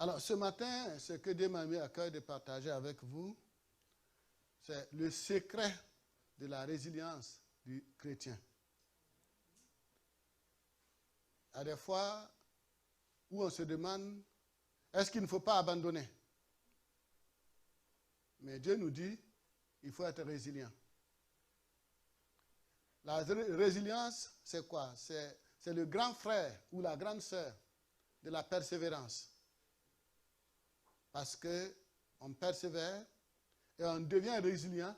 Alors, ce matin, ce que Dieu m'a mis à cœur de partager avec vous, c'est le secret de la résilience du chrétien. Il y a des fois où on se demande, est-ce qu'il ne faut pas abandonner? Mais Dieu nous dit, il faut être résilient. La résilience, c'est quoi? C'est le grand frère ou la grande sœur de la persévérance. Parce qu'on persévère et on devient résilient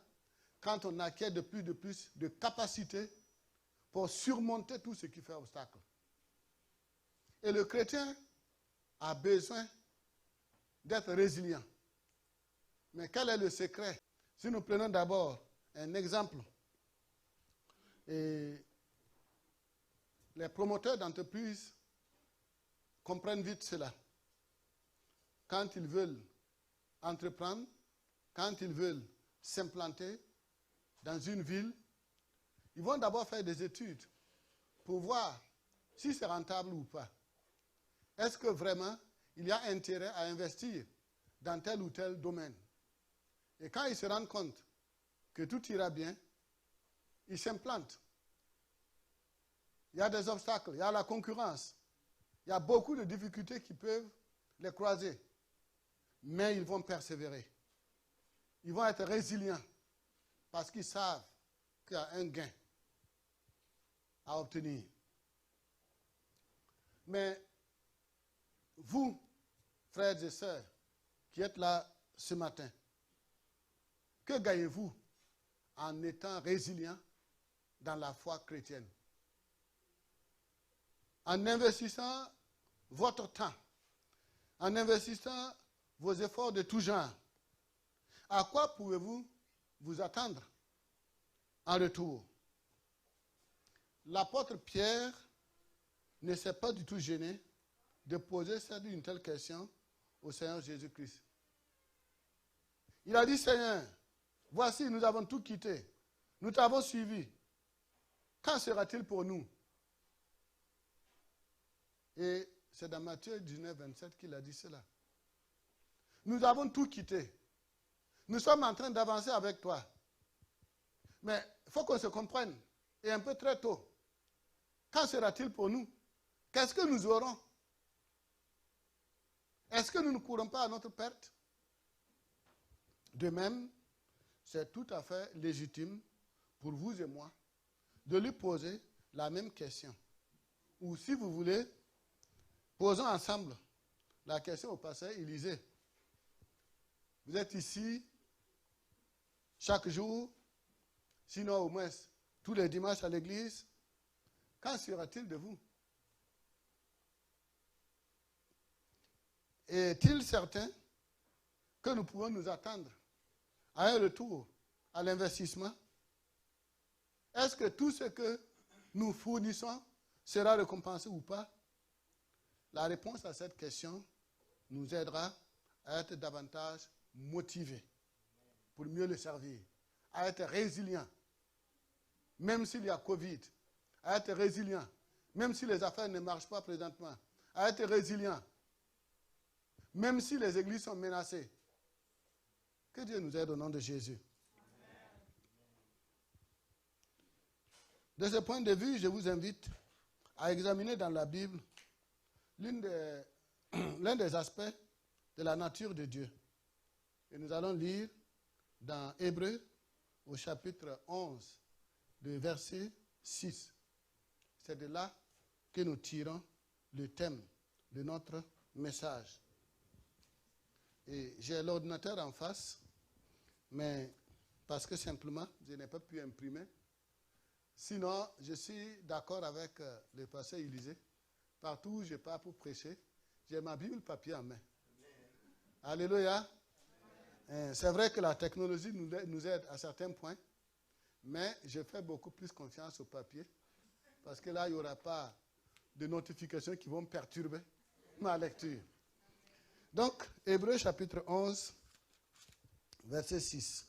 quand on acquiert de plus de capacités pour surmonter tout ce qui fait obstacle. Et le chrétien a besoin d'être résilient. Mais quel est le secret? Si nous prenons d'abord un exemple, et les promoteurs d'entreprises comprennent vite cela. Quand ils veulent entreprendre, quand ils veulent s'implanter dans une ville, ils vont d'abord faire des études pour voir si c'est rentable ou pas. Est-ce que vraiment il y a intérêt à investir dans tel ou tel domaine? Et quand ils se rendent compte que tout ira bien, ils s'implantent. Il y a des obstacles, il y a la concurrence, il y a beaucoup de difficultés qui peuvent les croiser. Mais ils vont persévérer. Ils vont être résilients parce qu'ils savent qu'il y a un gain à obtenir. Mais vous, frères et sœurs, qui êtes là ce matin, que gagnez-vous en étant résilient dans la foi chrétienne? En investissant votre temps, en investissant vos efforts de tout genre, à quoi pouvez-vous vous attendre en retour? L'apôtre Pierre ne s'est pas du tout gêné de poser une telle question au Seigneur Jésus-Christ. Il a dit, Seigneur, voici, nous avons tout quitté. Nous t'avons suivi. Quand sera-t-il pour nous? Et c'est dans Matthieu 19, 27 qu'il a dit cela. Nous avons tout quitté. Nous sommes en train d'avancer avec toi. Mais il faut qu'on se comprenne. Et un peu très tôt. Quand sera-t-il pour nous? Qu'est-ce que nous aurons? Est-ce que nous ne courons pas à notre perte? De même, c'est tout à fait légitime pour vous et moi de lui poser la même question. Ou si vous voulez, posons ensemble la question au pasteur Élisée. Vous êtes ici chaque jour, sinon au moins tous les dimanches à l'église. Qu'en sera-t-il de vous? Est-il certain que nous pouvons nous attendre à un retour à l'investissement? Est-ce que tout ce que nous fournissons sera récompensé ou pas? La réponse à cette question nous aidera à être davantage motivés pour mieux le servir, à être résilients, même s'il y a Covid, à être résilients, même si les affaires ne marchent pas présentement, à être résilients, même si les églises sont menacées. Que Dieu nous aide au nom de Jésus. De ce point de vue, je vous invite à examiner dans la Bible l'un des aspects de la nature de Dieu. Et nous allons lire dans Hébreux au chapitre 11, le verset 6. C'est de là que nous tirons le thème de notre message. Et j'ai l'ordinateur en face, mais parce que simplement, je n'ai pas pu imprimer. Sinon, je suis d'accord avec le pasteur Élisée. Partout où je pars pour prêcher, j'ai ma Bible papier en main. Alléluia. C'est vrai que la technologie nous aide à certains points, mais je fais beaucoup plus confiance au papier, parce que là, il n'y aura pas de notifications qui vont perturber ma lecture. Donc, Hébreux chapitre 11, verset 6.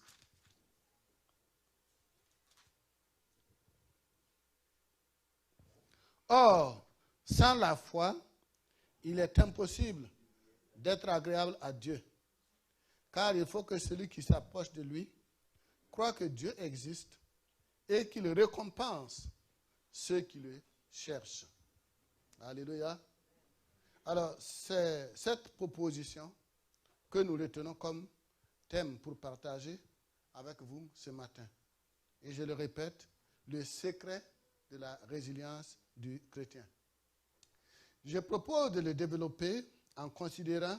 Or, sans la foi, il est impossible d'être agréable à Dieu. Car il faut que celui qui s'approche de lui croit que Dieu existe et qu'il récompense ceux qui le cherchent. Alléluia. Alors, c'est cette proposition que nous retenons comme thème pour partager avec vous ce matin. Et je le répète, le secret de la résilience du chrétien. Je propose de le développer en considérant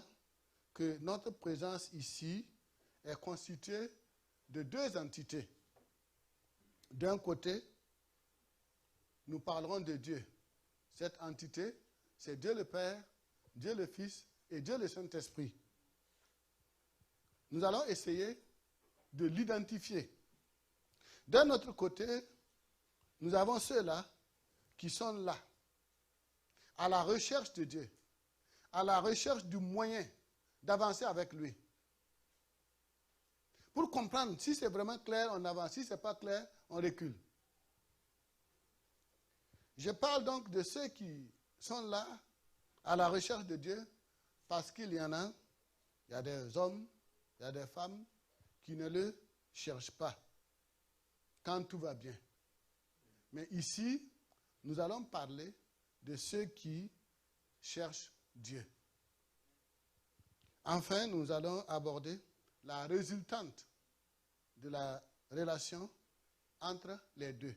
que notre présence ici est constituée de deux entités. D'un côté, nous parlerons de Dieu. Cette entité, c'est Dieu le Père, Dieu le Fils et Dieu le Saint-Esprit. Nous allons essayer de l'identifier. D'un autre côté, nous avons ceux-là qui sont là, à la recherche de Dieu, à la recherche du moyen d'avancer avec lui. Pour comprendre, si c'est vraiment clair, on avance. Si ce n'est pas clair, on recule. Je parle donc de ceux qui sont là, à la recherche de Dieu, parce qu'il y en a, il y a des hommes, il y a des femmes qui ne le cherchent pas quand tout va bien. Mais ici, nous allons parler de ceux qui cherchent Dieu. Enfin, nous allons aborder la résultante de la relation entre les deux.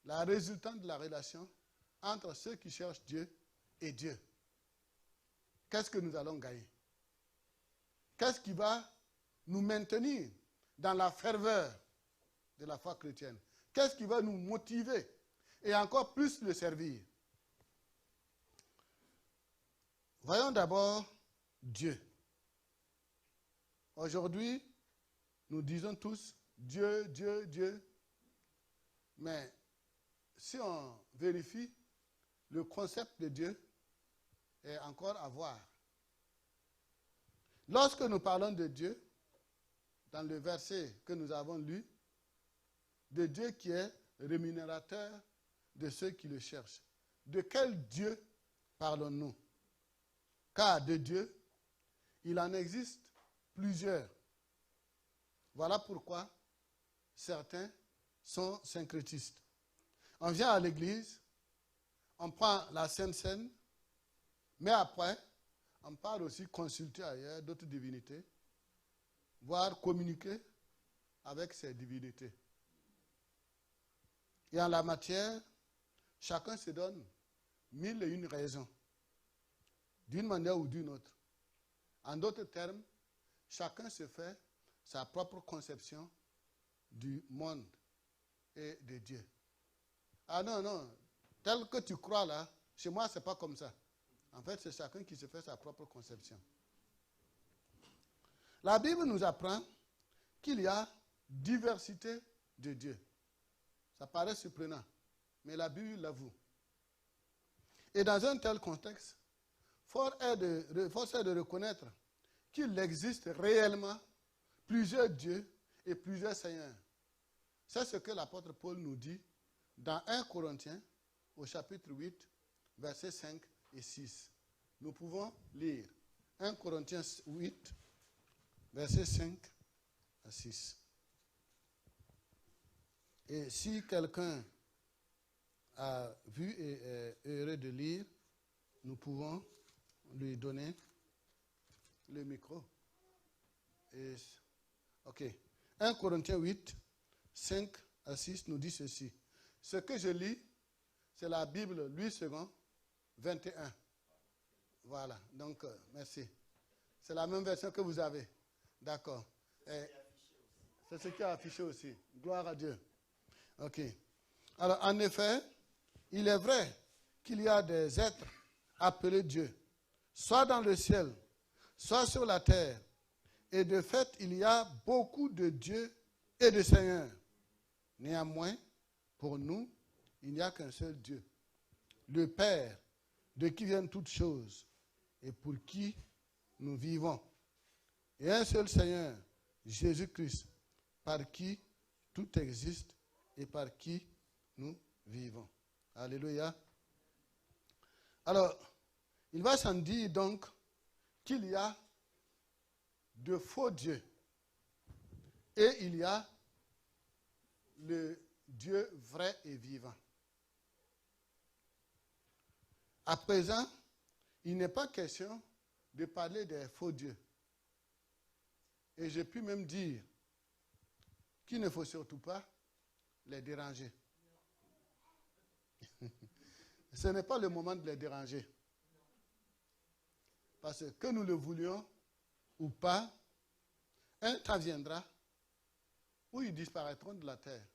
La résultante de la relation entre ceux qui cherchent Dieu et Dieu. Qu'est-ce que nous allons gagner? Qu'est-ce qui va nous maintenir dans la ferveur de la foi chrétienne? Qu'est-ce qui va nous motiver et encore plus le servir? Voyons d'abord Dieu. Aujourd'hui, nous disons tous Dieu, Dieu, Dieu. Mais si on vérifie, le concept de Dieu est encore à voir. Lorsque nous parlons de Dieu, dans le verset que nous avons lu, de Dieu qui est rémunérateur de ceux qui le cherchent. De quel Dieu parlons-nous? Car de Dieu, il en existe plusieurs. Voilà pourquoi certains sont syncrétistes. On vient à l'église, on prend la Sainte Seine, mais après, on part aussi consulter ailleurs d'autres divinités, voire communiquer avec ces divinités. Et en la matière, chacun se donne 1001 raisons, d'une manière ou d'une autre. En d'autres termes, chacun se fait sa propre conception du monde et de Dieu. Ah non, non, tel que tu crois là, chez moi, ce n'est pas comme ça. En fait, c'est chacun qui se fait sa propre conception. La Bible nous apprend qu'il y a diversité de Dieu. Ça paraît surprenant, mais la Bible l'avoue. Et dans un tel contexte, force est de reconnaître qu'il existe réellement plusieurs dieux et plusieurs seigneurs. C'est ce que l'apôtre Paul nous dit dans 1 Corinthiens, au chapitre 8, versets 5 et 6. Nous pouvons lire 1 Corinthiens 8, versets 5 à 6. Et si quelqu'un a vu et est heureux de lire, nous pouvons lui donner le micro. Ok. 1 Corinthiens 8, 5 à 6 nous dit ceci. Ce que je lis, c'est la Bible, Louis II, 21. Voilà, donc merci. C'est la même version que vous avez. D'accord. C'est ce qui est affiché aussi. Gloire à Dieu. Ok. Alors, en effet, il est vrai qu'il y a des êtres appelés Dieu, soit dans le ciel, soit sur la terre. Et de fait, il y a beaucoup de dieux et de seigneurs. Néanmoins, pour nous, il n'y a qu'un seul Dieu, le Père, de qui viennent toutes choses et pour qui nous vivons. Et un seul Seigneur, Jésus-Christ, par qui tout existe et par qui nous vivons. Alléluia. Alors, il va sans dire donc qu'il y a de faux dieux et il y a le Dieu vrai et vivant. À présent, il n'est pas question de parler des faux dieux. Et je puis même dire qu'il ne faut surtout pas les déranger. Ce n'est pas le moment de les déranger. Parce que nous le voulions ou pas, un temps viendra où ils disparaîtront de la terre.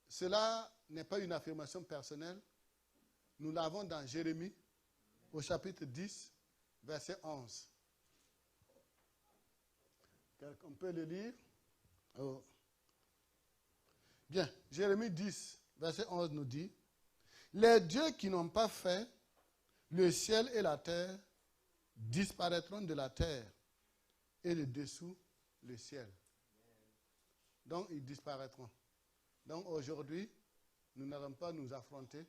Cela n'est pas une affirmation personnelle. Nous l'avons dans Jérémie, au chapitre 10, verset 11. On peut le lire? Oh. Bien, Jérémie 10, verset 11 nous dit, « Les dieux qui n'ont pas fait le ciel et la terre disparaîtront de la terre et le dessous, le ciel. » Donc, ils disparaîtront. Donc, aujourd'hui, nous n'allons pas nous affronter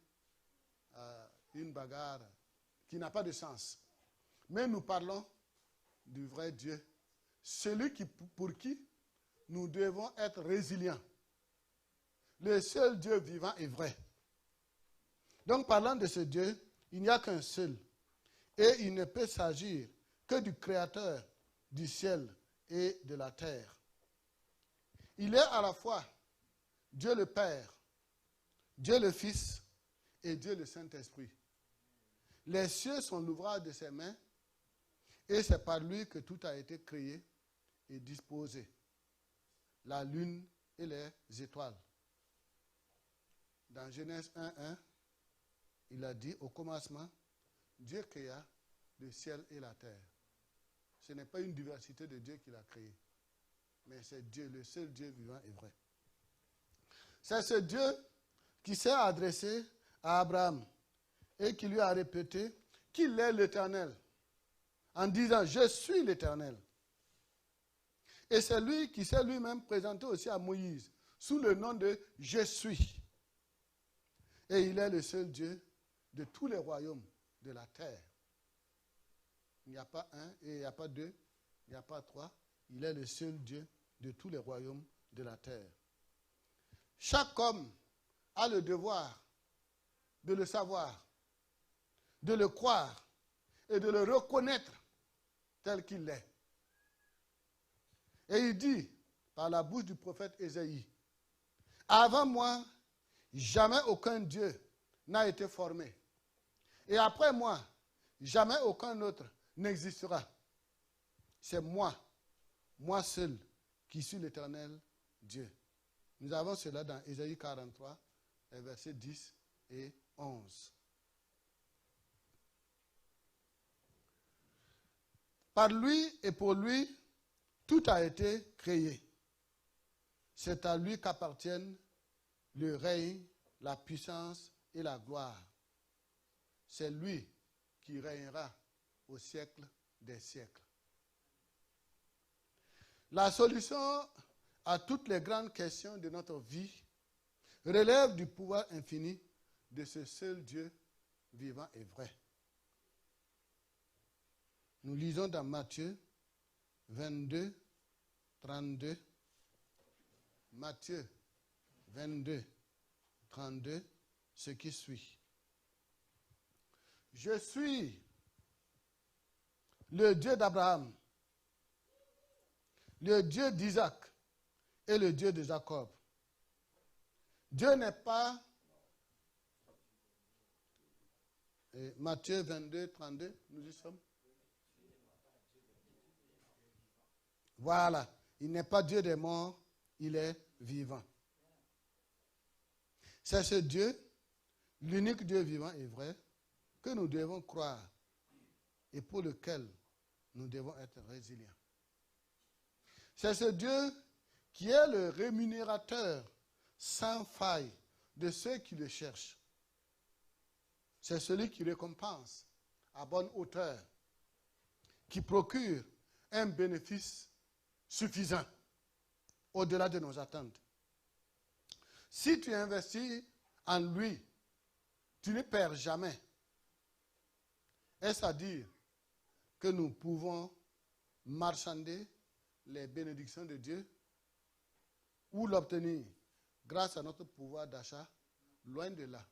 à une bagarre qui n'a pas de sens. Mais nous parlons du vrai Dieu, celui pour qui nous devons être résilients. Le seul Dieu vivant et vrai. Donc, parlant de ce Dieu, il n'y a qu'un seul. Et il ne peut s'agir que du Créateur du ciel et de la terre. Il est à la fois Dieu le Père, Dieu le Fils et Dieu le Saint-Esprit. Les cieux sont l'ouvrage de ses mains et c'est par lui que tout a été créé et disposé. La lune et les étoiles. Dans Genèse 1:1, il a dit, au commencement, Dieu créa le ciel et la terre. Ce n'est pas une diversité de Dieu qu'il a créé, mais c'est Dieu, le seul Dieu vivant et vrai. C'est ce Dieu qui s'est adressé à Abraham et qui lui a répété qu'il est l'Éternel, en disant, je suis l'Éternel. Et c'est lui qui s'est lui-même présenté aussi à Moïse, sous le nom de je suis. Et il est le seul Dieu de tous les royaumes de la terre. Il n'y a pas un, et il n'y a pas deux, il n'y a pas trois. Il est le seul Dieu de tous les royaumes de la terre. Chaque homme a le devoir de le savoir, de le croire et de le reconnaître tel qu'il est. Et il dit, par la bouche du prophète Ésaïe, « Avant moi, jamais aucun Dieu n'a été formé. Et après moi, jamais aucun autre n'existera. C'est moi seul, qui suis l'Éternel Dieu. » Nous avons cela dans Ésaïe 43, versets 10 et 11. Par lui et pour lui, tout a été créé. C'est à lui qu'appartiennent le règne, la puissance et la gloire. C'est lui qui régnera au siècle des siècles. La solution à toutes les grandes questions de notre vie relève du pouvoir infini de ce seul Dieu vivant et vrai. Nous lisons dans Matthieu 22, 32. Matthieu 22, 32, ce qui suit. Je suis le Dieu d'Abraham, le Dieu d'Isaac et le Dieu de Jacob. Dieu n'est pas... Matthieu 22, 32, nous y sommes. Voilà, il n'est pas Dieu des morts, il est vivant. C'est ce Dieu, l'unique Dieu vivant et vrai, que nous devons croire et pour lequel nous devons être résilients. C'est ce Dieu qui est le rémunérateur sans faille de ceux qui le cherchent. C'est celui qui récompense à bonne hauteur, qui procure un bénéfice suffisant au-delà de nos attentes. Si tu investis en lui, tu ne perds jamais. Est-ce à dire que nous pouvons marchander les bénédictions de Dieu ou l'obtenir grâce à notre pouvoir d'achat? Loin de là.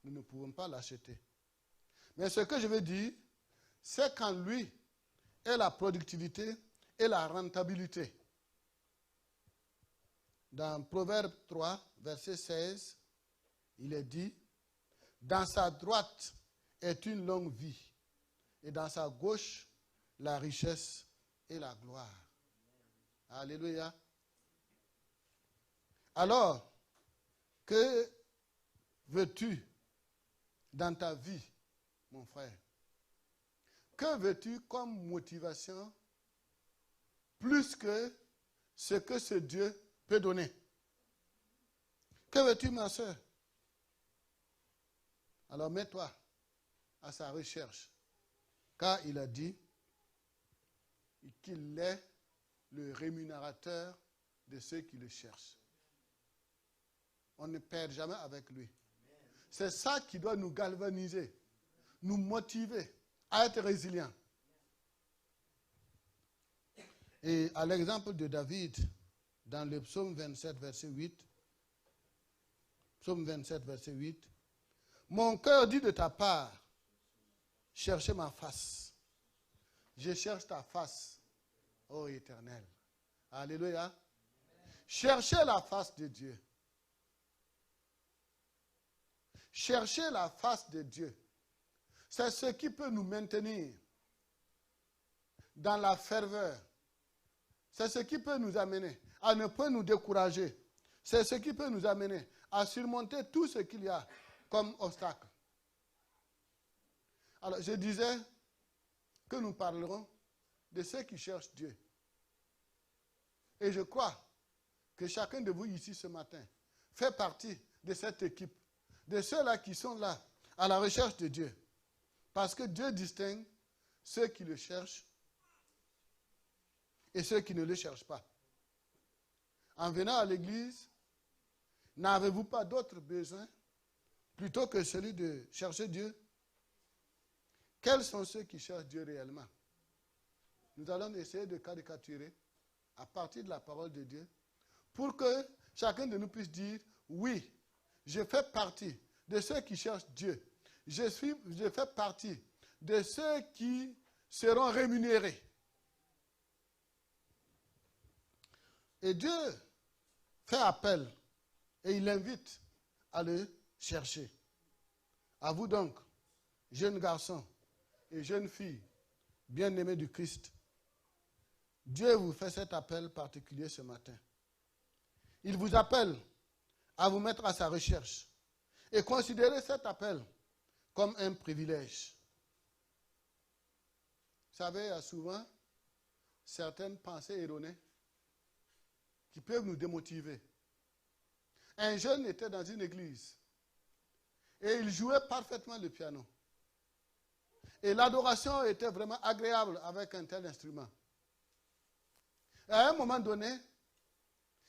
Nous ne pouvons pas l'acheter. Mais ce que je veux dire, c'est qu'en lui est la productivité et la rentabilité. Dans Proverbe 3, verset 16, il est dit, « Dans sa droite est une longue vie, et dans sa gauche, la richesse et la gloire. » Alléluia. Alors, que veux-tu dans ta vie, mon frère? Que veux-tu comme motivation plus que ce que ce Dieu peut donner? Que veux-tu, ma soeur? Alors mets-toi à sa recherche, car il a dit qu'il est le rémunérateur de ceux qui le cherchent. On ne perd jamais avec lui. C'est ça qui doit nous galvaniser, nous motiver à être résilients. Et à l'exemple de David, dans le psaume 27, verset 8, psaume 27, verset 8, « Mon cœur dit de ta part, cherchez ma face. Je cherche ta face, ô Éternel. » Alléluia. Cherchez la face de Dieu. Chercher la face de Dieu, c'est ce qui peut nous maintenir dans la ferveur. C'est ce qui peut nous amener à ne pas nous décourager. C'est ce qui peut nous amener à surmonter tout ce qu'il y a comme obstacle. Alors, je disais que nous parlerons de ceux qui cherchent Dieu. Et je crois que chacun de vous ici ce matin fait partie de cette équipe, de ceux-là qui sont là, à la recherche de Dieu. Parce que Dieu distingue ceux qui le cherchent et ceux qui ne le cherchent pas. En venant à l'église, n'avez-vous pas d'autres besoins plutôt que celui de chercher Dieu? Quels sont ceux qui cherchent Dieu réellement? Nous allons essayer de caricaturer à partir de la parole de Dieu pour que chacun de nous puisse dire, oui, je fais partie de ceux qui cherchent Dieu. Je fais partie de ceux qui seront rémunérés. Et Dieu fait appel et il invite à le chercher. À vous donc, jeunes garçons et jeunes filles, bien-aimés du Christ, Dieu vous fait cet appel particulier ce matin. Il vous appelle à vous mettre à sa recherche et considérez cet appel comme un privilège. Vous savez, il y a souvent certaines pensées erronées qui peuvent nous démotiver. Un jeune était dans une église et il jouait parfaitement le piano. Et l'adoration était vraiment agréable avec un tel instrument. Et à un moment donné,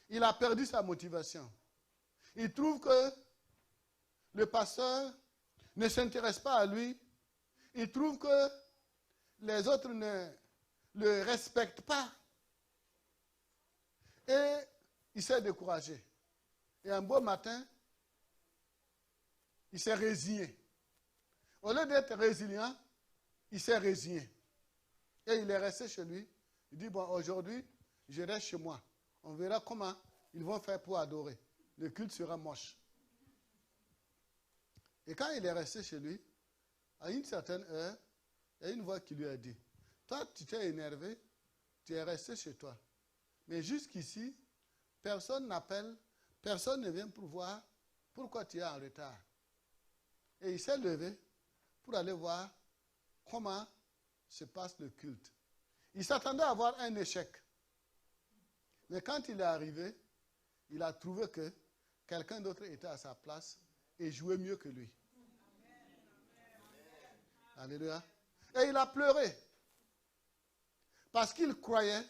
il a perdu sa motivation. Il trouve que le pasteur ne s'intéresse pas à lui. Il trouve que les autres ne le respectent pas. Et il s'est découragé. Et un beau matin, il s'est résigné. Au lieu d'être résilient, il s'est résigné. Et il est resté chez lui. Il dit, bon, aujourd'hui, je reste chez moi. On verra comment ils vont faire pour adorer. Le culte sera moche. Et quand il est resté chez lui, à une certaine heure, il y a une voix qui lui a dit, toi, tu t'es énervé, tu es resté chez toi. Mais jusqu'ici, personne n'appelle, personne ne vient pour voir pourquoi tu es en retard. Et il s'est levé pour aller voir comment se passe le culte. Il s'attendait à avoir un échec. Mais quand il est arrivé, il a trouvé que quelqu'un d'autre était à sa place et jouait mieux que lui. Alléluia. Et il a pleuré. Parce qu'il croyait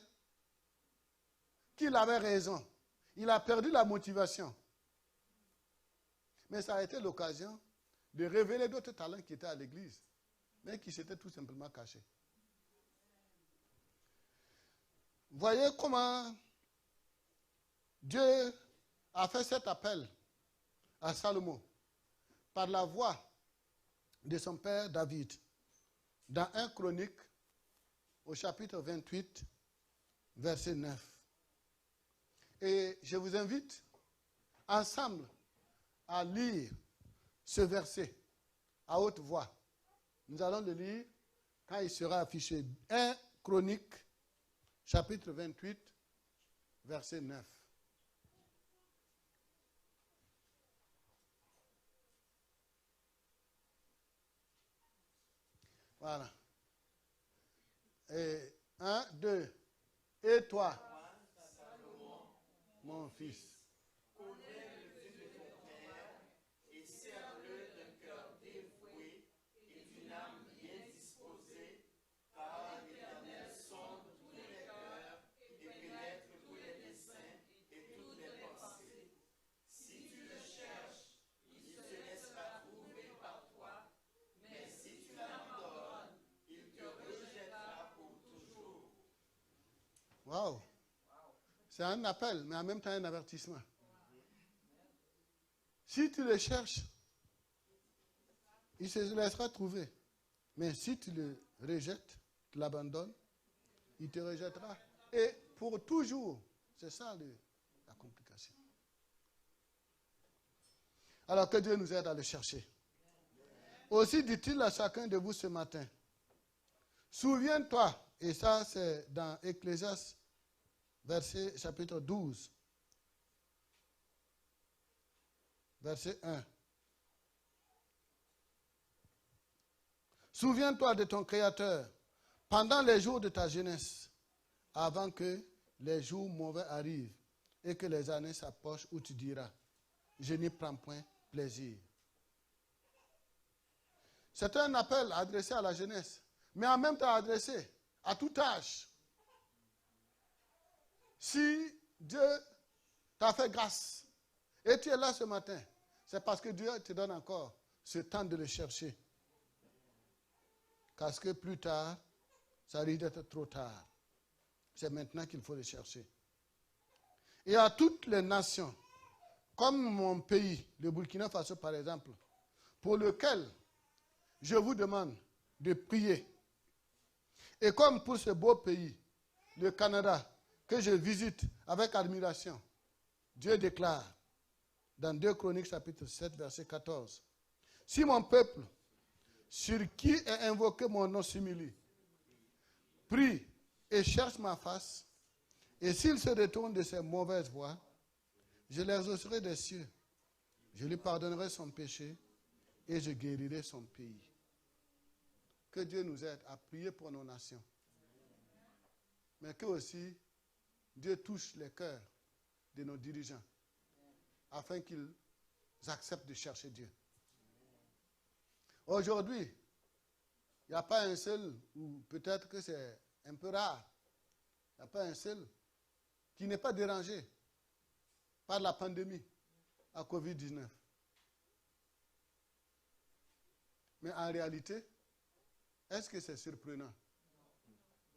qu'il avait raison. Il a perdu la motivation. Mais ça a été l'occasion de révéler d'autres talents qui étaient à l'église, mais qui s'étaient tout simplement cachés. Voyez comment Dieu a fait cet appel à Salomon par la voix de son père David dans 1 Chronique au chapitre 28, verset 9. Et je vous invite ensemble à lire ce verset à haute voix. Nous allons le lire quand il sera affiché. 1 Chronique, chapitre 28, verset 9. Voilà. Et 1, 2. Et toi, mon fils, waouh, c'est un appel, mais en même temps un avertissement. Si tu le cherches, il se laissera trouver. Mais si tu le rejettes, tu l'abandonnes, il te rejettera. Et pour toujours, c'est ça la complication. Alors que Dieu nous aide à le chercher. Aussi dit-il à chacun de vous ce matin, souviens-toi, et ça c'est dans Ecclésiaste, chapitre 12, verset 1. Souviens-toi de ton Créateur pendant les jours de ta jeunesse, avant que les jours mauvais arrivent et que les années s'approchent où tu diras, je n'y prends point plaisir. C'est un appel adressé à la jeunesse, mais en même temps adressé à tout âge. Si Dieu t'a fait grâce et tu es là ce matin, c'est parce que Dieu te donne encore ce temps de le chercher. Parce que plus tard, ça risque d'être trop tard. C'est maintenant qu'il faut le chercher. Et à toutes les nations, comme mon pays, le Burkina Faso par exemple, pour lequel je vous demande de prier. Et comme pour ce beau pays, le Canada, que je visite avec admiration, Dieu déclare dans 2 Chroniques chapitre 7 verset 14, si mon peuple, sur qui est invoqué mon nom s'humilie, prie et cherche ma face, et s'il se détourne de ses mauvaises voies, je l'exaucerai des cieux, je lui pardonnerai son péché et je guérirai son pays. Que Dieu nous aide à prier pour nos nations. Mais que aussi Dieu touche les cœurs de nos dirigeants afin qu'ils acceptent de chercher Dieu. Aujourd'hui, il n'y a pas un seul, ou peut-être que c'est un peu rare, il n'y a pas un seul qui n'est pas dérangé par la pandémie à Covid-19. Mais en réalité, est-ce que c'est surprenant?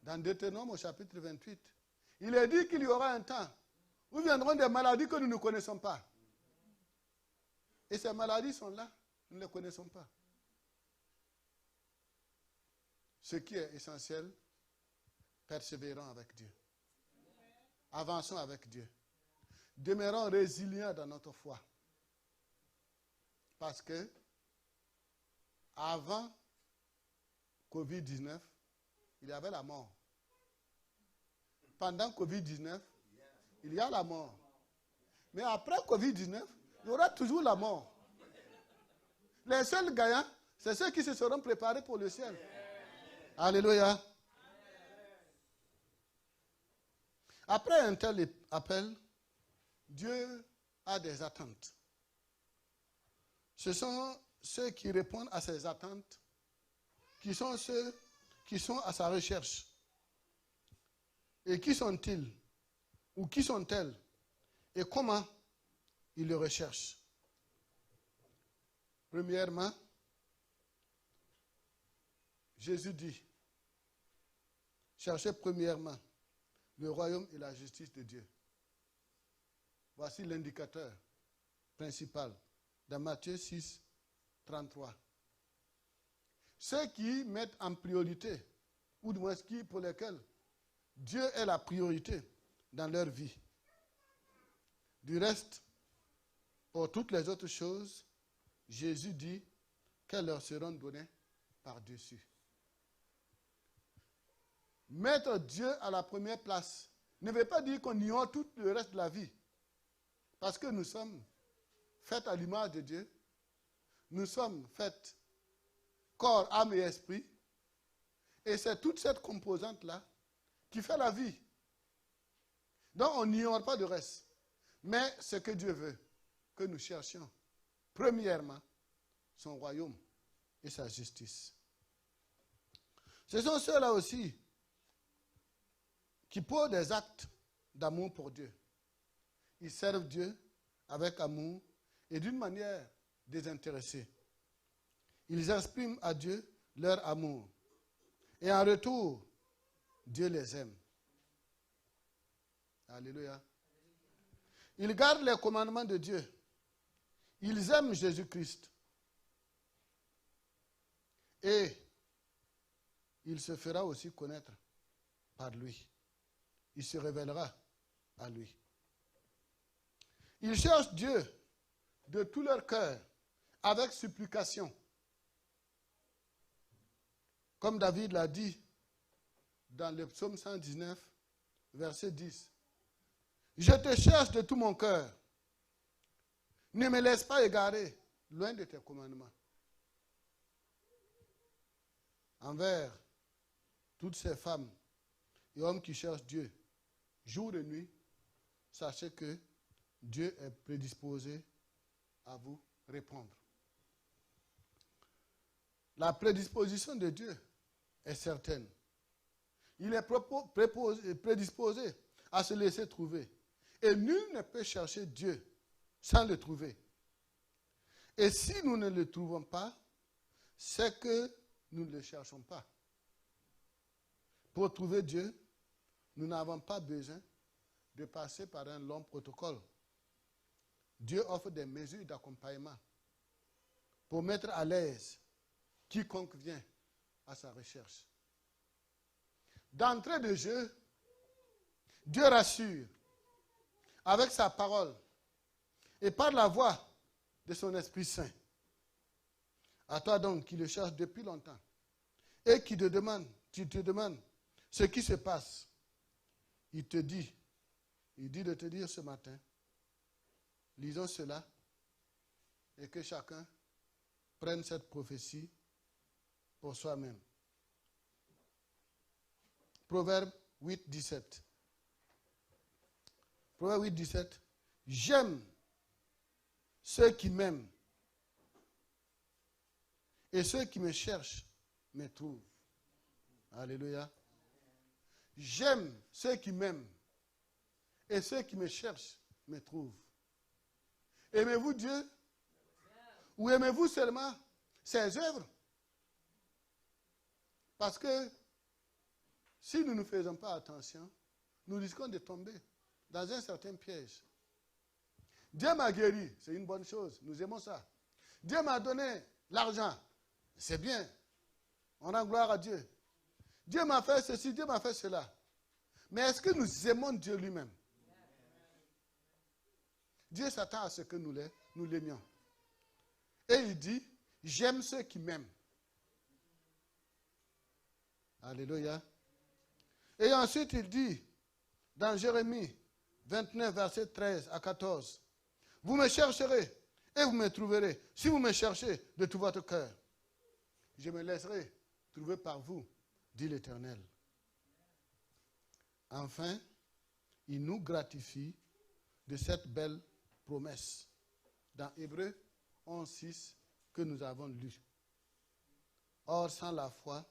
Dans Deutéronome au chapitre 28, il est dit qu'il y aura un temps où viendront des maladies que nous ne connaissons pas. Et ces maladies sont là, nous ne les connaissons pas. Ce qui est essentiel, persévérons avec Dieu. Avançons avec Dieu. Demeurons résilients dans notre foi. Parce que, avant Covid-19, il y avait la mort. Pendant Covid-19, il y a la mort. Mais après Covid-19, il y aura toujours la mort. Les seuls gagnants, c'est ceux qui se seront préparés pour le ciel. Alléluia. Après un tel appel, Dieu a des attentes. Ce sont ceux qui répondent à ces attentes, qui sont ceux qui sont à sa recherche. Et qui sont-ils? Ou qui sont-elles? Et comment ils le recherchent? Premièrement, Jésus dit, cherchez premièrement le royaume et la justice de Dieu. Voici l'indicateur principal dans Matthieu 6, 33. Ceux qui mettent en priorité, ou du moins pour lesquels Dieu est la priorité dans leur vie. Du reste, pour toutes les autres choses, Jésus dit qu'elles leur seront données par-dessus. Mettre Dieu à la première place ne veut pas dire qu'on ignore tout le reste de la vie. Parce que nous sommes faits à l'image de Dieu. Nous sommes faits corps, âme et esprit. Et c'est toute cette composante-là qui fait la vie. Donc on n'ignore pas de reste. Mais ce que Dieu veut, que nous cherchions, premièrement, son royaume et sa justice. Ce sont ceux-là aussi qui posent des actes d'amour pour Dieu. Ils servent Dieu avec amour et d'une manière désintéressée. Ils expriment à Dieu leur amour. Et en retour, Dieu les aime. Alléluia. Ils gardent les commandements de Dieu. Ils aiment Jésus-Christ. Et il se fera aussi connaître par lui. Il se révélera à lui. Ils cherchent Dieu de tout leur cœur, avec supplication. Comme David l'a dit dans le psaume 119, verset 10. Je te cherche de tout mon cœur. Ne me laisse pas égarer loin de tes commandements. Envers toutes ces femmes et hommes qui cherchent Dieu, jour et nuit, sachez que Dieu est prédisposé à vous répondre. La prédisposition de Dieu est certaine. Il est prédisposé à se laisser trouver. Et nul ne peut chercher Dieu sans le trouver. Et si nous ne le trouvons pas, c'est que nous ne le cherchons pas. Pour trouver Dieu, nous n'avons pas besoin de passer par un long protocole. Dieu offre des mesures d'accompagnement pour mettre à l'aise quiconque vient à sa recherche. D'entrée de jeu, Dieu rassure avec sa parole et par la voix de son Esprit Saint. À toi donc qui le cherches depuis longtemps et qui te demande ce qui se passe, il dit de te dire ce matin, lisons cela et que chacun prenne cette prophétie pour soi-même. Proverbe 8, 17. Proverbe 8, 17. J'aime ceux qui m'aiment et ceux qui me cherchent me trouvent. Alléluia. J'aime ceux qui m'aiment et ceux qui me cherchent me trouvent. Aimez-vous Dieu ou aimez-vous seulement ses œuvres? Parce que si nous ne faisons pas attention, nous risquons de tomber dans un certain piège. Dieu m'a guéri, c'est une bonne chose, nous aimons ça. Dieu m'a donné l'argent, c'est bien, on rend gloire à Dieu. Dieu m'a fait ceci, Dieu m'a fait cela. Mais est-ce que nous aimons Dieu lui-même? Dieu s'attend à ce que nous l'aimions. Et il dit, j'aime ceux qui m'aiment. Alléluia. Et ensuite il dit, dans Jérémie 29, verset 13 à 14, vous me chercherez et vous me trouverez, si vous me cherchez de tout votre cœur. Je me laisserai trouver par vous, dit l'Éternel. Enfin, il nous gratifie de cette belle promesse dans Hébreux 11, 6 que nous avons lu. Or, sans la foi,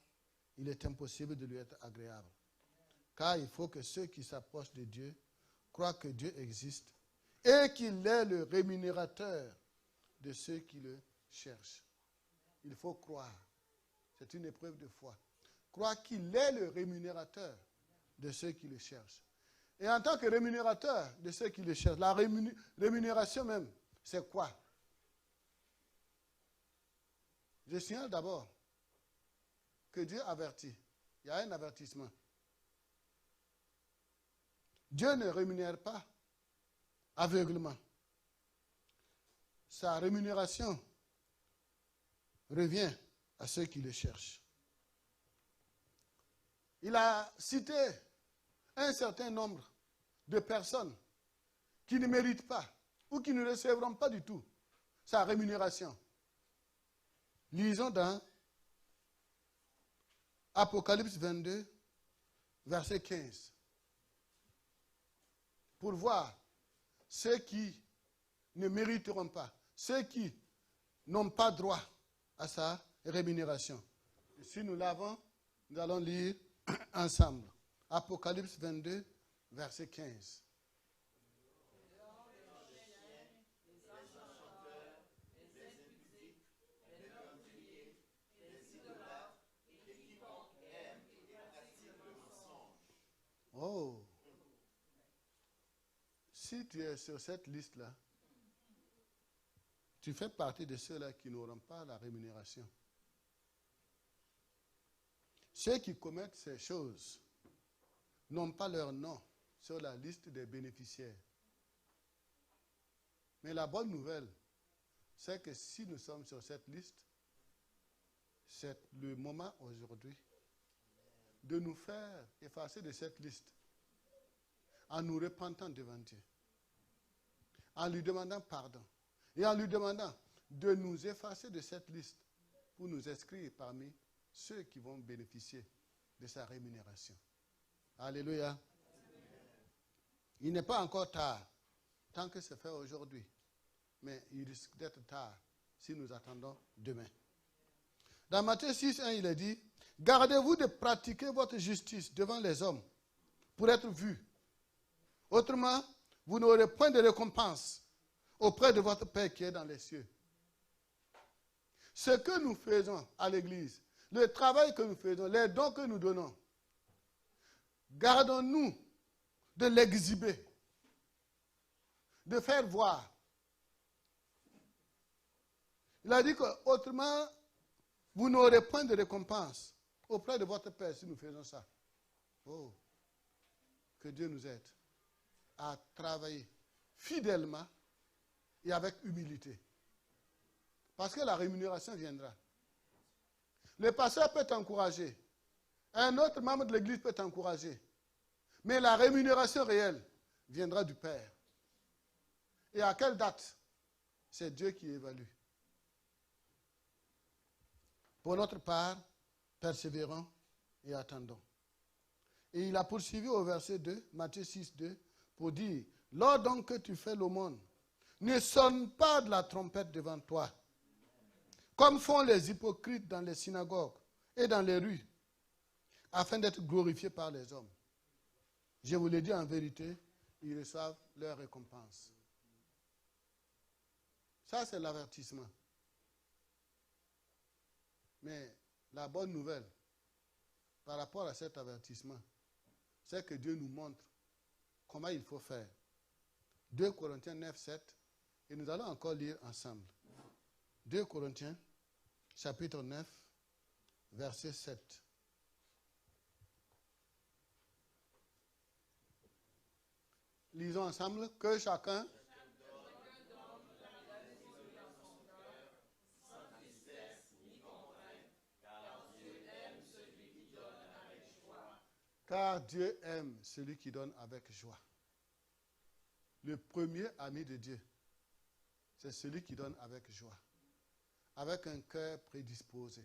il est impossible de lui être agréable. Car il faut que ceux qui s'approchent de Dieu croient que Dieu existe et qu'il est le rémunérateur de ceux qui le cherchent. Il faut croire C'est une épreuve de foi. Croire qu'il est le rémunérateur de ceux qui le cherchent. Et en tant que rémunérateur de ceux qui le cherchent, la rémunération même, c'est quoi? Je signale d'abord que Dieu avertit. Il y a un avertissement. Dieu ne rémunère pas aveuglement. Sa rémunération revient à ceux qui le cherchent. Il a cité un certain nombre de personnes qui ne méritent pas ou qui ne recevront pas du tout sa rémunération. Lisons dans Apocalypse 22, verset 15. Pour voir ceux qui ne mériteront pas, ceux qui n'ont pas droit à sa rémunération. Et si nous l'avons, nous allons lire ensemble. Apocalypse 22, verset 15. Oh! Si tu es sur cette liste-là, tu fais partie de ceux-là qui n'auront pas la rémunération. Ceux qui commettent ces choses n'ont pas leur nom sur la liste des bénéficiaires. Mais la bonne nouvelle, c'est que si nous sommes sur cette liste, c'est le moment aujourd'hui de nous faire effacer de cette liste en nous repentant devant Dieu, en lui demandant pardon et en lui demandant de nous effacer de cette liste pour nous inscrire parmi ceux qui vont bénéficier de sa rémunération. Alléluia. Amen. Il n'est pas encore tard, tant que c'est fait aujourd'hui, mais il risque d'être tard si nous attendons demain. Dans Matthieu 6, 1, il est dit, « Gardez-vous de pratiquer votre justice devant les hommes pour être vus. Autrement, vous n'aurez point de récompense auprès de votre Père qui est dans les cieux. » Ce que nous faisons à l'Église, le travail que nous faisons, les dons que nous donnons, gardons-nous de l'exhiber, de faire voir. Il a dit qu'autrement, vous n'aurez point de récompense auprès de votre Père si nous faisons ça. Oh, que Dieu nous aide à travailler fidèlement et avec humilité. Parce que la rémunération viendra. Le pasteur peut t'encourager. Un autre membre de l'église peut t'encourager. Mais la rémunération réelle viendra du Père. Et à quelle date? C'est Dieu qui évalue. Pour notre part, persévérons et attendons. Et il a poursuivi au verset 2, Matthieu 6, 2, pour dire, « Lors donc que tu fais l'aumône, ne sonne pas de la trompette devant toi, comme font les hypocrites dans les synagogues et dans les rues, afin d'être glorifiés par les hommes. Je vous le dis en vérité, ils reçoivent leur récompense. » Ça, c'est l'avertissement. Mais la bonne nouvelle, par rapport à cet avertissement, c'est que Dieu nous montre comment il faut faire. 2 Corinthiens 9, 7, et nous allons encore lire ensemble. 2 Corinthiens, chapitre 9, verset 7. Lisons ensemble que chacun car Dieu aime celui qui donne avec joie. Le premier ami de Dieu, c'est celui qui donne avec joie, avec un cœur prédisposé.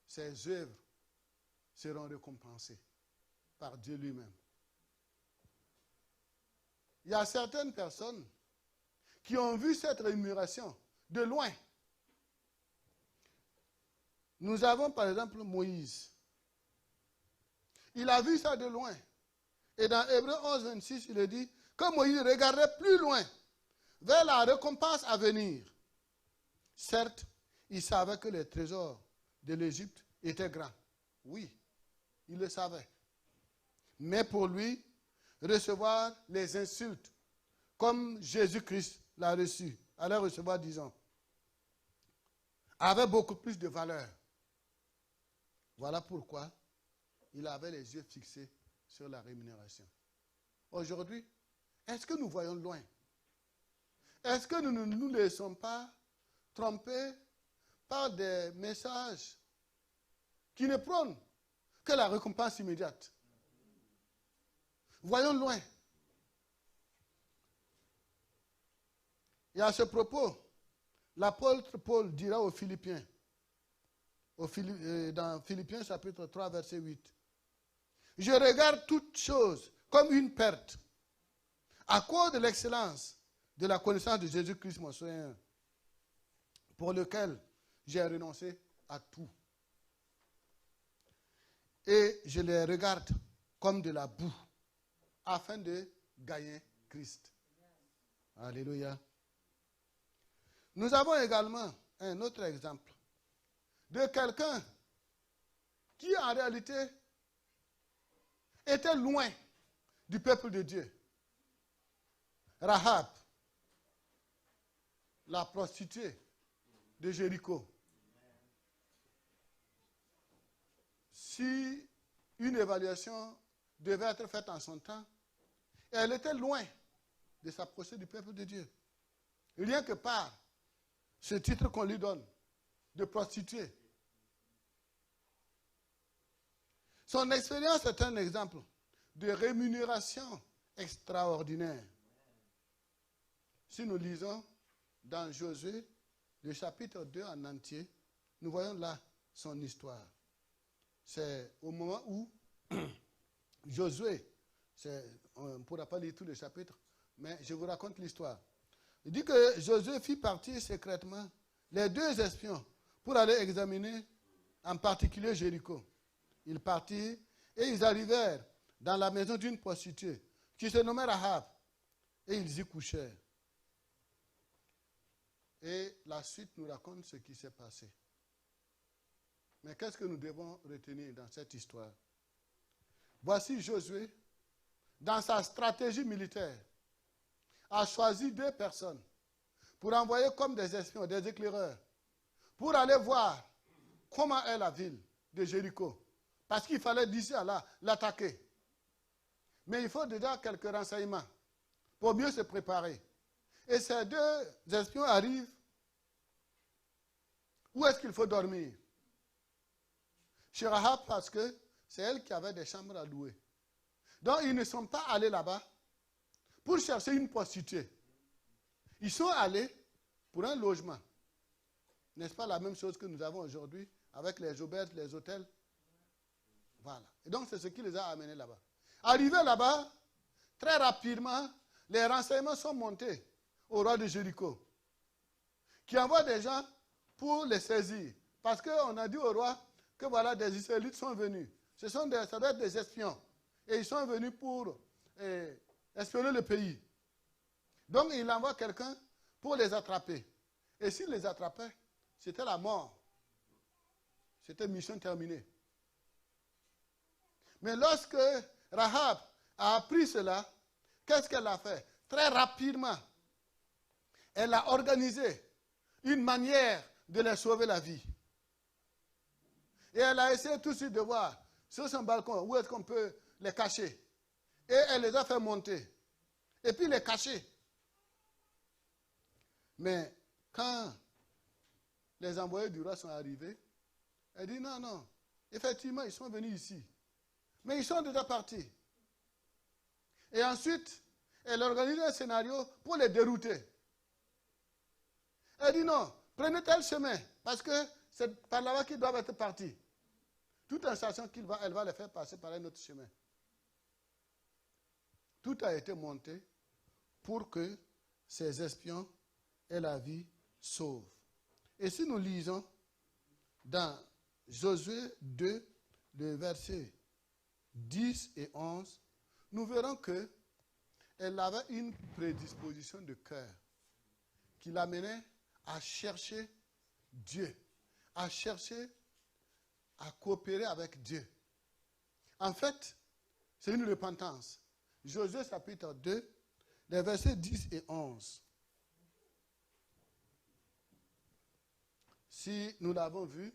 Ses œuvres seront récompensées par Dieu lui-même. Il y a certaines personnes qui ont vu cette rémunération de loin. Nous avons par exemple Moïse. Il a vu ça de loin. Et dans Hébreux 11, 26, il est dit que Moïse regardait plus loin vers la récompense à venir. Certes, il savait que les trésors de l'Égypte était grand. Oui, il le savait. Mais pour lui, recevoir les insultes, comme Jésus-Christ l'a reçu, allait recevoir, disons, avait beaucoup plus de valeur. Voilà pourquoi il avait les yeux fixés sur la rémunération. Aujourd'hui, est-ce que nous voyons loin? Est-ce que nous ne nous laissons pas tromper par des messages qui ne prônent que la récompense immédiate? Voyons loin. Et à ce propos, l'apôtre Paul dira aux Philippiens, dans Philippiens chapitre 3, verset 8, « Je regarde toutes choses comme une perte, à cause de l'excellence de la connaissance de Jésus-Christ, mon Seigneur, pour lequel j'ai renoncé à tout. Et je les regarde comme de la boue, afin de gagner Christ. » Alléluia. Nous avons également un autre exemple de quelqu'un qui en réalité était loin du peuple de Dieu. Rahab, la prostituée de Jéricho. Si une évaluation devait être faite en son temps, elle était loin de s'approcher du peuple de Dieu. Rien que par ce titre qu'on lui donne, de prostituée. Son expérience est un exemple de rémunération extraordinaire. Si nous lisons dans Josué, le chapitre 2 en entier, nous voyons là son histoire. C'est au moment où Josué, on ne pourra pas lire tout le chapitre, mais je vous raconte l'histoire. Il dit que Josué fit partir secrètement les 2 espions pour aller examiner en particulier Jéricho. Ils partirent et ils arrivèrent dans la maison d'une prostituée qui se nommait Rahab et ils y couchèrent. Et la suite nous raconte ce qui s'est passé. Mais qu'est-ce que nous devons retenir dans cette histoire? Voici Josué, dans sa stratégie militaire, a choisi 2 personnes pour envoyer comme des espions, des éclaireurs, pour aller voir comment est la ville de Jéricho. Parce qu'il fallait d'ici à là l'attaquer. Mais il faut déjà quelques renseignements pour mieux se préparer. Et ces 2 espions arrivent. Où est-ce qu'il faut dormir? Chez Rahab, parce que c'est elle qui avait des chambres à louer. Donc ils ne sont pas allés là-bas pour chercher une prostituée. Ils sont allés pour un logement. N'est-ce pas la même chose que nous avons aujourd'hui avec les auberges, les hôtels? Voilà. Et donc c'est ce qui les a amenés là-bas. Arrivés là-bas, très rapidement, les renseignements sont montés au roi de Jéricho, qui envoie des gens pour les saisir. Parce qu'on a dit au roi que voilà, des Israélites sont venus. Ça doit être des espions. Et ils sont venus pour espionner le pays. Donc il envoie quelqu'un pour les attraper. Et s'il les attrapait, c'était la mort. C'était mission terminée. Mais lorsque Rahab a appris cela, qu'est-ce qu'elle a fait? Très rapidement, elle a organisé une manière de les sauver la vie. Et elle a essayé tout de suite de voir sur son balcon où est-ce qu'on peut les cacher. Et elle les a fait monter. Et puis les cacher. Mais quand les envoyés du roi sont arrivés, elle dit non, non, effectivement, ils sont venus ici. Mais ils sont déjà partis. Et ensuite, elle organise un scénario pour les dérouter. Elle dit non, prenez tel chemin, parce que c'est par là-bas qu'ils doivent être partis. Tout en sachant qu'elle va les faire passer par un autre chemin. Tout a été monté pour que ces espions aient la vie sauve. Et si nous lisons dans Josué 2, le verset 10 et 11, nous verrons qu'elle avait une prédisposition de cœur qui l'amenait à chercher Dieu, à chercher à coopérer avec Dieu. En fait, c'est une repentance. Josué chapitre 2, les versets 10 et 11. Si nous l'avons vu,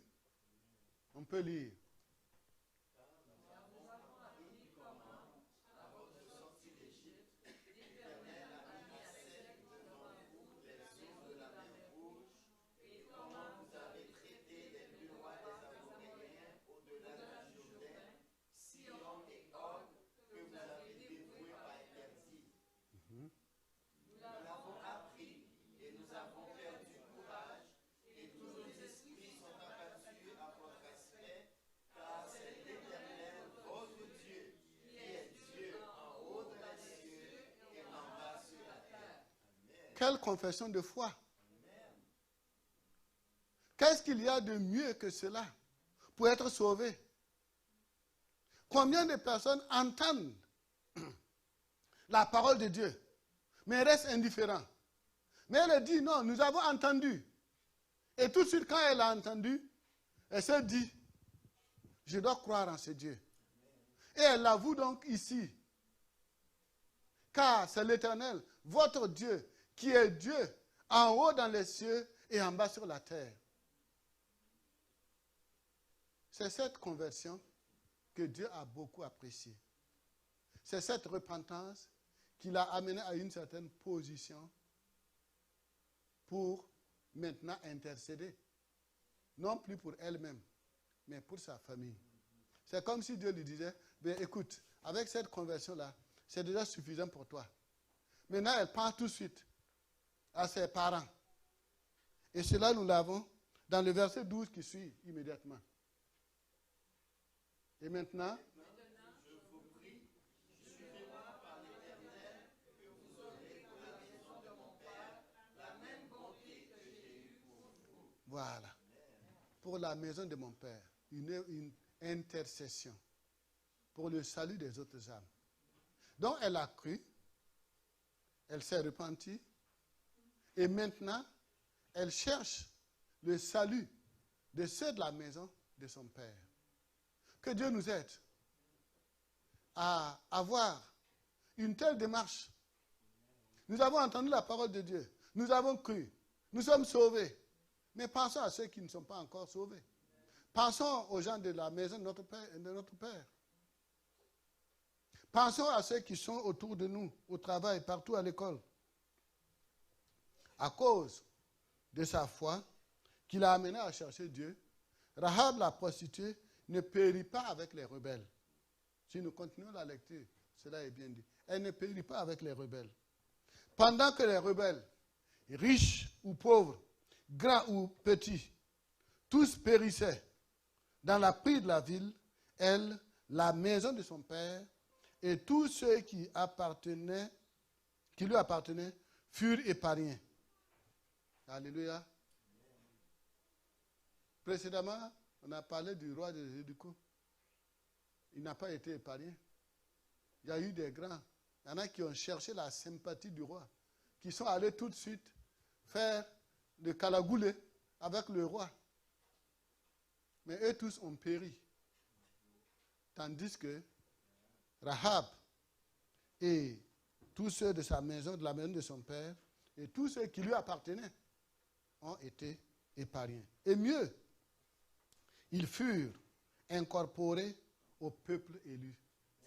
on peut lire. Quelle confession de foi! Qu'est-ce qu'il y a de mieux que cela pour être sauvé? Combien de personnes entendent la parole de Dieu, mais restent indifférents? Mais elle dit, non, nous avons entendu. Et tout de suite, quand elle a entendu, elle se dit, je dois croire en ce Dieu. Et elle l'avoue donc ici. Car c'est l'Éternel, votre Dieu, qui est Dieu en haut dans les cieux et en bas sur la terre. C'est cette conversion que Dieu a beaucoup appréciée. C'est cette repentance qui l'a amené à une certaine position pour maintenant intercéder. Non plus pour elle-même, mais pour sa famille. C'est comme si Dieu lui disait, bien, écoute, avec cette conversion-là, c'est déjà suffisant pour toi. Maintenant, elle pense tout de suite à ses parents. Et cela, nous l'avons dans le verset 12 qui suit immédiatement. Et maintenant, je vous prie, suivez-moi par l'Éternel, que vous aurez pour la maison de mon Père la même bonté que j'ai eue pour vous. Voilà. Pour la maison de mon Père, une intercession pour le salut des autres âmes. Donc, elle a cru, elle s'est repentie, et maintenant, elle cherche le salut de ceux de la maison de son Père. Que Dieu nous aide à avoir une telle démarche. Nous avons entendu la parole de Dieu. Nous avons cru. Nous sommes sauvés. Mais pensons à ceux qui ne sont pas encore sauvés. Pensons aux gens de la maison de notre Père. Pensons à ceux qui sont autour de nous, au travail, partout à l'école. À cause de sa foi, qui l'a amené à chercher Dieu, Rahab la prostituée ne périt pas avec les rebelles. Si nous continuons la lecture, cela est bien dit. Elle ne périt pas avec les rebelles. Pendant que les rebelles, riches ou pauvres, grands ou petits, tous périssaient dans la prie de la ville, elle, la maison de son père, et tous ceux qui lui appartenaient, furent épargnés. Alléluia. Précédemment, on a parlé du roi de Jéricho. Il n'a pas été épargné. Il y a eu des grands. Il y en a qui ont cherché la sympathie du roi, qui sont allés tout de suite faire le calagoulé avec le roi. Mais eux tous ont péri. Tandis que Rahab et tous ceux de sa maison, de la maison de son père, et tous ceux qui lui appartenaient, ont été épargnés. Et mieux, ils furent incorporés au peuple élu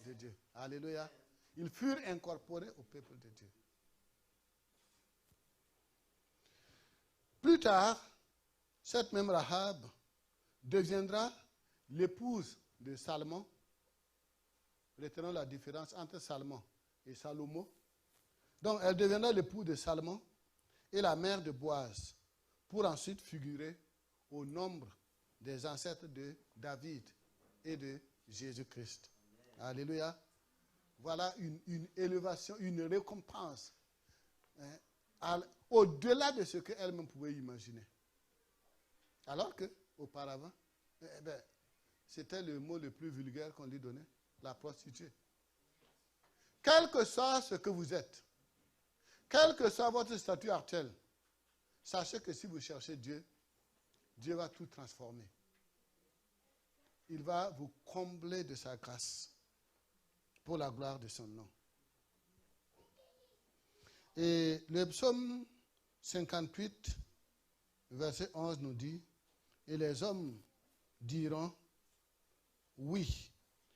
de Dieu. Alléluia. Ils furent incorporés au peuple de Dieu. Plus tard, cette même Rahab deviendra l'épouse de Salmon. Retenons la différence entre Salmon et Salomo. Donc, elle deviendra l'épouse de Salmon et la mère de Boaz, pour ensuite figurer au nombre des ancêtres de David et de Jésus-Christ. Alléluia. Voilà une élévation, une récompense, au-delà de ce qu'elle-même pouvait imaginer. Alors qu'auparavant, c'était le mot le plus vulgaire qu'on lui donnait, la prostituée. Quel que soit ce que vous êtes, quel que soit votre statut actuel, sachez que si vous cherchez Dieu, Dieu va tout transformer. il va vous combler de sa grâce pour la gloire de son nom. Et le psaume 58, verset 11 nous dit, « Et les hommes diront, oui,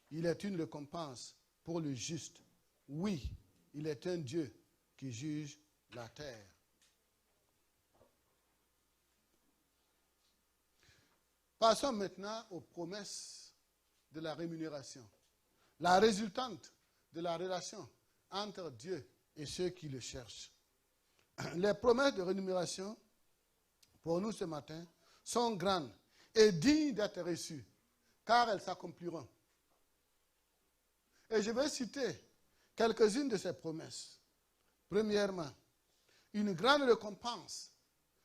il est une récompense pour le juste. Oui, il est un Dieu qui juge la terre. » Passons maintenant aux promesses de la rémunération. La résultante de la relation entre Dieu et ceux qui le cherchent. Les promesses de rémunération, pour nous ce matin, sont grandes et dignes d'être reçues, car elles s'accompliront. Et je vais citer quelques-unes de ces promesses. Premièrement, une grande récompense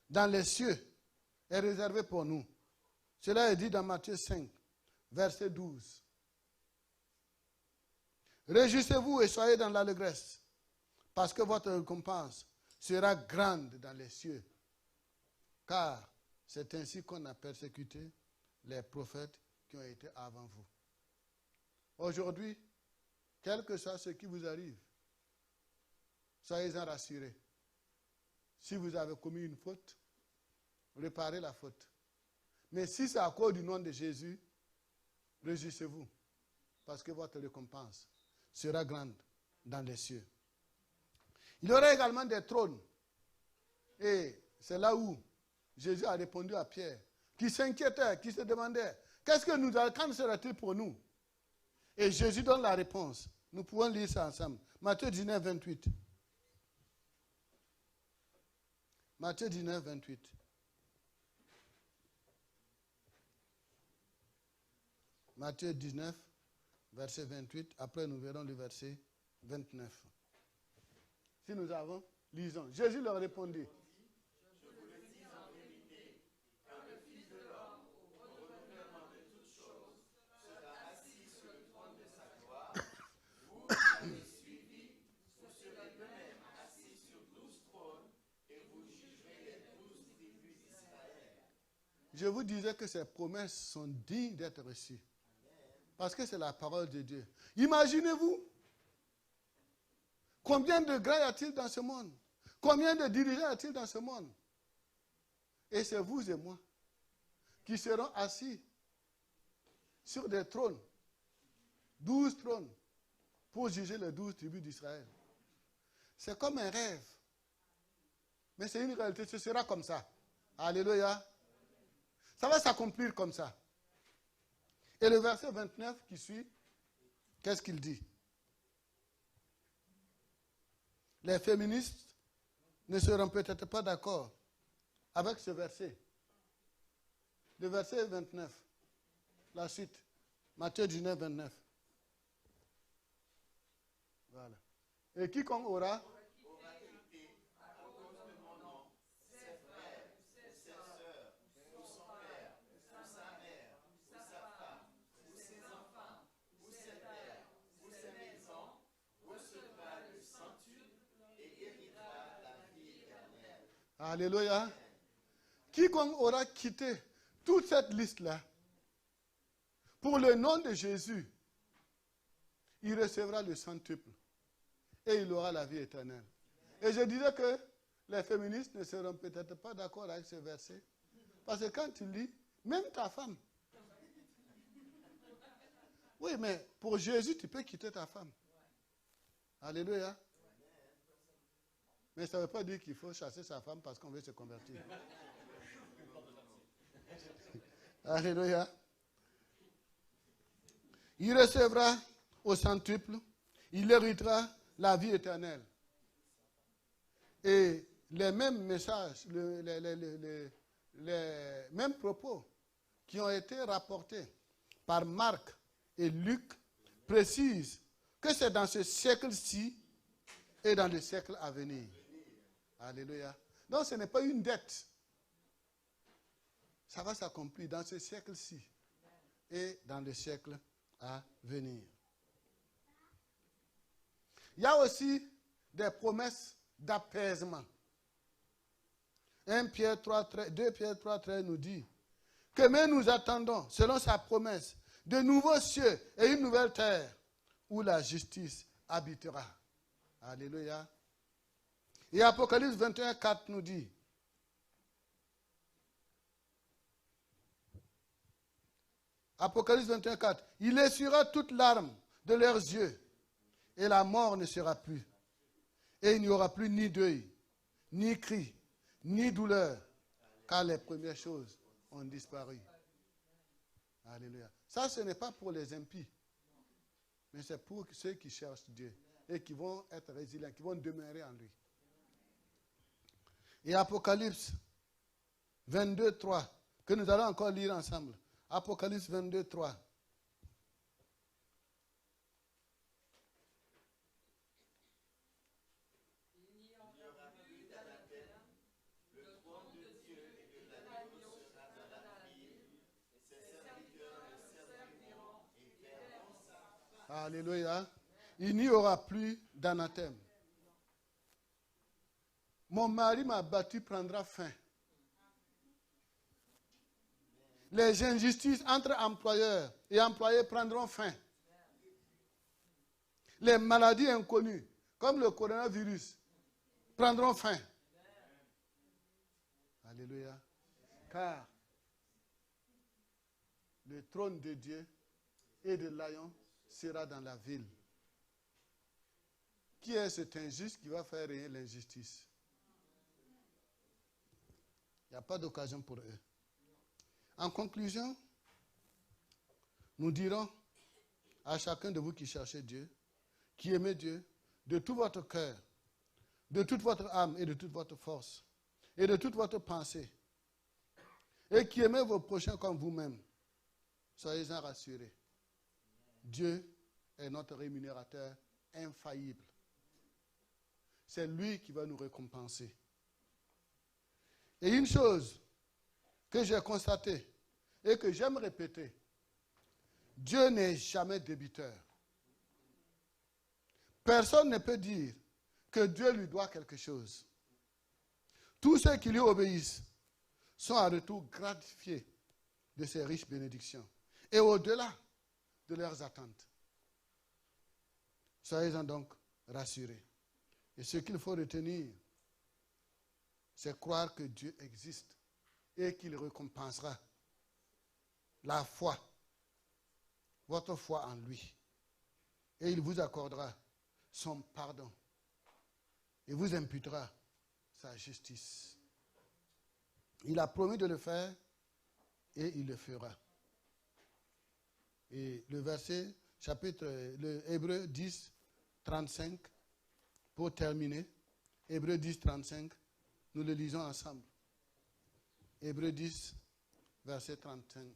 dans les cieux est réservée pour nous. Cela est dit dans Matthieu 5, verset 12. Réjouissez-vous et soyez dans l'allégresse, parce que votre récompense sera grande dans les cieux. Car c'est ainsi qu'on a persécuté les prophètes qui ont été avant vous. Aujourd'hui, quel que soit ce qui vous arrive, soyez-en rassurés. Si vous avez commis une faute, réparez la faute. Mais si c'est à cause du nom de Jésus, réjouissez-vous, parce que votre récompense sera grande dans les cieux. Il y aura également des trônes. Et c'est là où Jésus a répondu à Pierre, qui s'inquiétait, qui se demandait, quand sera-t-il pour nous? Et Jésus donne la réponse. Nous pouvons lire ça ensemble. Matthieu 19, 28. Matthieu 19, 28. Matthieu 19, verset 28. Après, nous verrons le verset 29. Si nous avons, lisons. Jésus leur répondit. Je vous le dis en vérité, quand le Fils de l'homme, au renouvellement de toutes choses, sera assis sur le trône de sa gloire, vous l'avez suivi, vous serez de-même assis sur 12 trônes, et vous jugerez les 12 tribus d'Israël. Je vous disais que ces promesses sont dignes d'être reçues. Parce que c'est la parole de Dieu. Imaginez-vous, combien de grands y a-t-il dans ce monde? Combien de dirigeants y a-t-il dans ce monde? Et c'est vous et moi qui serons assis sur des trônes, 12 trônes, pour juger les 12 tribus d'Israël. C'est comme un rêve. Mais c'est une réalité, ce sera comme ça. Alléluia. Ça va s'accomplir comme ça. Et le verset 29 qui suit, qu'est-ce qu'il dit? Les féministes ne seront peut-être pas d'accord avec ce verset. Le verset 29, la suite, Matthieu 19, 29. Voilà. Et quiconque aura quitté à cause de mon nom, ses frères, ses sœurs, ou son père, ou sa mère, ou sa femme, ou ses enfants, ou ses terres, ou ses maisons, recevra le centuple et héritera la vie éternelle. Alléluia. Quiconque aura quitté toute cette liste-là, pour le nom de Jésus, il recevra le centuple et il aura la vie éternelle. Et je disais que les féministes ne seront peut-être pas d'accord avec ce verset, parce que quand tu lis, même ta femme. Oui, mais pour Jésus, tu peux quitter ta femme. Alléluia. Mais ça ne veut pas dire qu'il faut chasser sa femme parce qu'on veut se convertir. Alléluia. Il recevra au centuple, il héritera la vie éternelle. Et les mêmes messages, les mêmes propos qui ont été rapportés par Marc et Luc précisent que c'est dans ce siècle-ci et dans le siècle à venir. Alléluia. Donc ce n'est pas une dette. Ça va s'accomplir dans ce siècle-ci et dans le siècle à venir. Il y a aussi des promesses d'apaisement. 2 Pierre 3, 13 nous dit que mais nous attendons, selon sa promesse, de nouveaux cieux et une nouvelle terre où la justice habitera. Alléluia. Et Apocalypse 21, 4 nous dit, Apocalypse 21, 4, il essuiera toute larme de leurs yeux et la mort ne sera plus. Et il n'y aura plus ni deuil, ni cri, ni douleur, car les premières choses ont disparu. Alléluia. Ça, ce n'est pas pour les impies, mais c'est pour ceux qui cherchent Dieu et qui vont être résilients, qui vont demeurer en lui. Et Apocalypse 22, 3, que nous allons encore lire ensemble. Apocalypse 22, 3. Alléluia. Il n'y aura plus d'anathème. Mon mari m'a battu prendra fin. Les injustices entre employeurs et employés prendront fin. Les maladies inconnues, comme le coronavirus, prendront fin. Alléluia. Car le trône de Dieu et de l'Aïon sera dans la ville. Qui est cet injuste qui va faire régner l'injustice? Il n'y a pas d'occasion pour eux. En conclusion, nous dirons à chacun de vous qui cherchez Dieu, qui aimez Dieu, de tout votre cœur, de toute votre âme et de toute votre force, et de toute votre pensée, et qui aimez vos prochains comme vous-même, soyez-en rassurés. Dieu est notre rémunérateur infaillible. C'est lui qui va nous récompenser. Et une chose que j'ai constatée et que j'aime répéter, Dieu n'est jamais débiteur. Personne ne peut dire que Dieu lui doit quelque chose. Tous ceux qui lui obéissent sont à retour gratifiés de ses riches bénédictions et au-delà de leurs attentes. Soyez-en donc rassurés. Et ce qu'il faut retenir, c'est croire que Dieu existe et qu'il récompensera la foi, votre foi en lui. Et il vous accordera son pardon et vous imputera sa justice. Il a promis de le faire et il le fera. Et le verset, le Hébreux 10, 35, pour terminer, Hébreux 10, 35, nous le lisons ensemble. Hébreux 10, verset 35.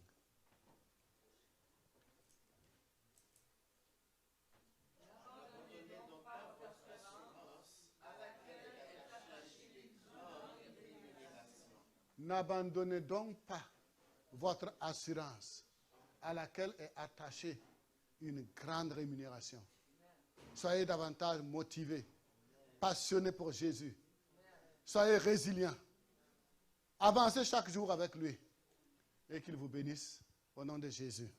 N'abandonnez donc pas votre assurance à laquelle est attachée une grande rémunération. Soyez davantage motivés, passionnés pour Jésus. Soyez résilients. Avancez chaque jour avec lui et qu'il vous bénisse au nom de Jésus.